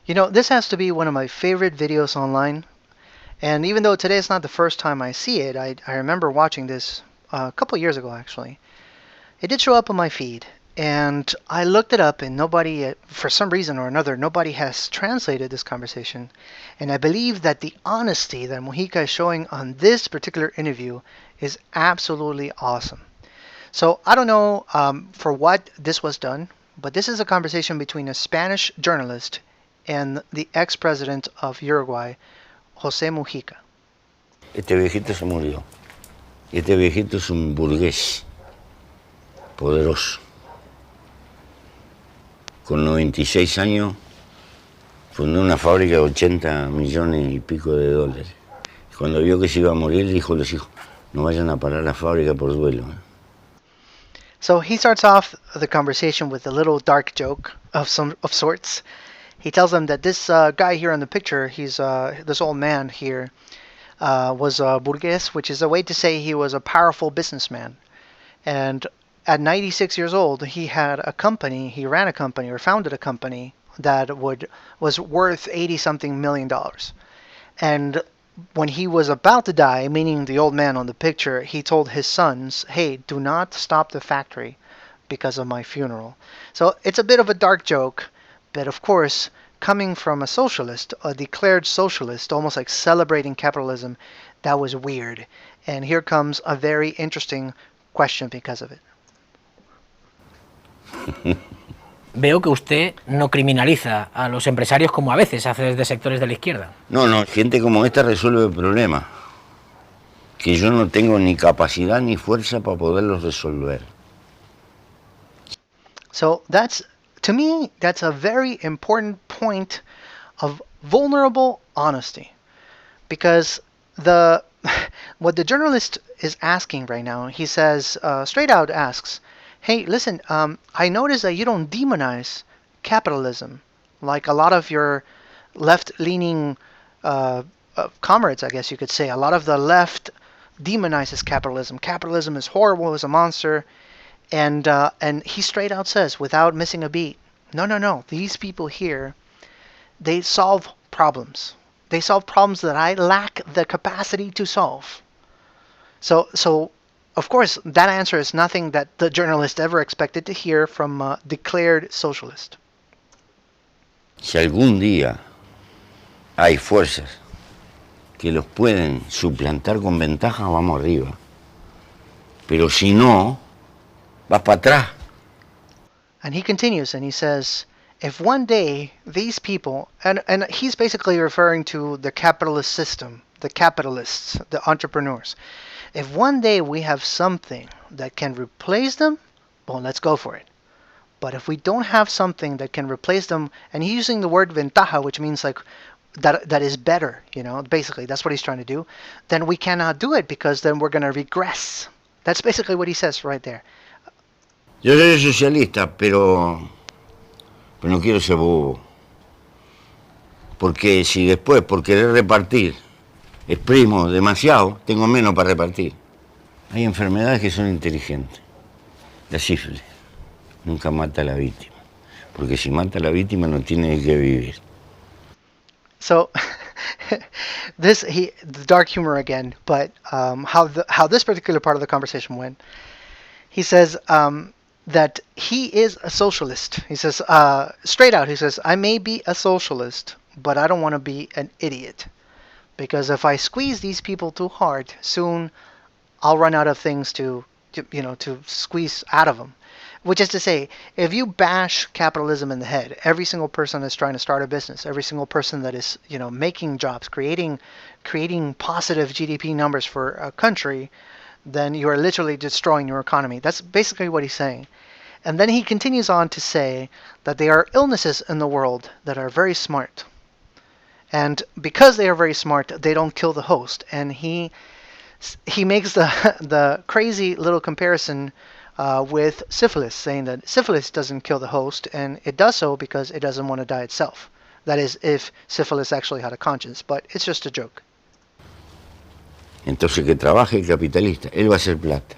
You know, this has to be one of my favorite videos online. And even though today is not the first time I see it, I remember watching this a couple years ago actually. It did show up on my feed, and I looked it up, and nobody, for some reason or another, nobody has translated this conversation. And I believe that the honesty that Mujica is showing on this particular interview is absolutely awesome. So I don't know for what this was done, but this is a conversation between a Spanish journalist and the ex-president of Uruguay, José Mujica. Este viejito se murió. Y este viejito es un burgués poderoso. Con 96 años fundó una fábrica de 80 millones y pico de dólares. Y cuando vio que se iba a morir, dijo a los hijos, no vayan a parar la fábrica por duelo. So he starts off the conversation with a little dark joke of sorts. He tells them that this guy here in the picture, he's this old man here, was a burgués, which is a way to say he was a powerful businessman. And at 96 years old, he had a company, he ran a company or founded a company that was worth 80-something million dollars. And when he was about to die, meaning the old man on the picture, he told his sons, hey, do not stop the factory because of my funeral. So it's a bit of a dark joke, but of course, coming from a socialist, a declared socialist, almost like celebrating capitalism, that was weird. And here comes a very interesting question because of it. Veo que usted no criminaliza a los empresarios como a veces hace desde sectores de la izquierda. No, gente como esta resuelve problemas que yo no tengo ni capacidad ni fuerza para poderlos resolver. So to me, that's a very important point of vulnerable honesty. Because what the journalist is asking right now, he says, straight out asks, hey, listen, I notice that you don't demonize capitalism like a lot of your left-leaning comrades, I guess you could say. A lot of the left demonizes capitalism. Capitalism is horrible, is a monster. And he straight out says, without missing a beat, no, these people here, they solve problems. They solve problems that I lack the capacity to solve. So of course, that answer is nothing that the journalist ever expected to hear from a declared socialist. Si algún día hay fuerzas que los pueden suplantar con ventaja, vamos arriba. Pero si no, vas para atrás. And he continues and he says, if one day these people, and he's basically referring to the capitalist system, the capitalists, the entrepreneurs. If one day we have something that can replace them, well, let's go for it. But if we don't have something that can replace them, and he's using the word ventaja, which means like that is better, basically that's what he's trying to do, then we cannot do it because then we're going to regress. That's basically what he says right there. Yo soy socialista, pero no quiero ser bobo. Porque si después, por querer repartir, exprimo demasiado, tengo menos para repartir. Hay enfermedades que son inteligentes. La sífilis nunca mata a la víctima, porque si mata a la víctima no tiene que vivir. So, the dark humor again, but how this particular part of the conversation went, he says that he is a socialist. He says, straight out, he says, I may be a socialist, but I don't want to be an idiot. Because if I squeeze these people too hard, soon I'll run out of things to squeeze out of them. Which is to say, if you bash capitalism in the head, every single person that's trying to start a business, every single person that is, making jobs, creating positive GDP numbers for a country, then you are literally destroying your economy. That's basically what he's saying. And then he continues on to say that there are illnesses in the world that are very smart. And because they are very smart, they don't kill the host. And he makes the crazy little comparison with syphilis, saying that syphilis doesn't kill the host, and it does so because it doesn't want to die itself. That is, if syphilis actually had a conscience, but it's just a joke. Entonces que trabaje el capitalista, él va a hacer plata.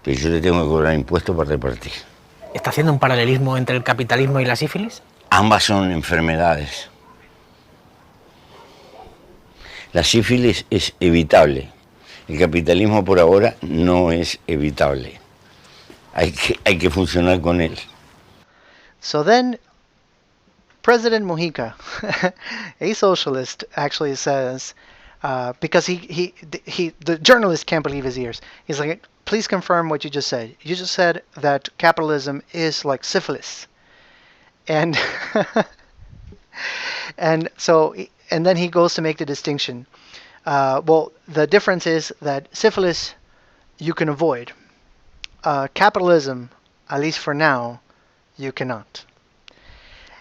Pero yo le tengo que cobrar impuestos para repartir. ¿Está haciendo un paralelismo entre el capitalismo y la sífilis? Ambas son enfermedades. La sífilis es evitable. El capitalismo por ahora no es evitable. Hay que funcionar con él. So then, President Mujica, a socialist, actually says, because the journalist can't believe his ears. He's like, please confirm what you just said. You just said that capitalism is like syphilis. And and so and then he goes to make the distinction. Well, the difference is that syphilis you can avoid. Capitalism, at least for now, you cannot.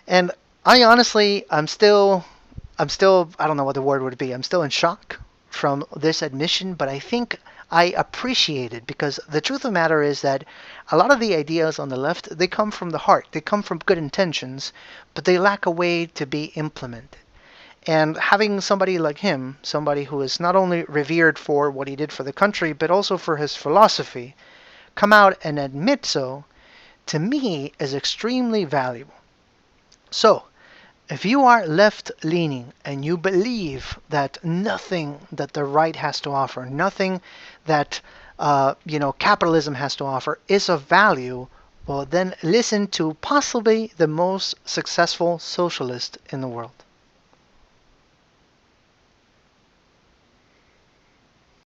And I honestly, I don't know what the word would be. I'm still in shock from this admission, but I think I appreciate it because the truth of the matter is that a lot of the ideas on the left, they come from the heart. They come from good intentions, but they lack a way to be implemented. And having somebody like him, somebody who is not only revered for what he did for the country, but also for his philosophy, come out and admit so, to me, is extremely valuable. So, if you are left-leaning and you believe that nothing that the right has to offer, nothing that capitalism has to offer is of value, well, then listen to possibly the most successful socialist in the world.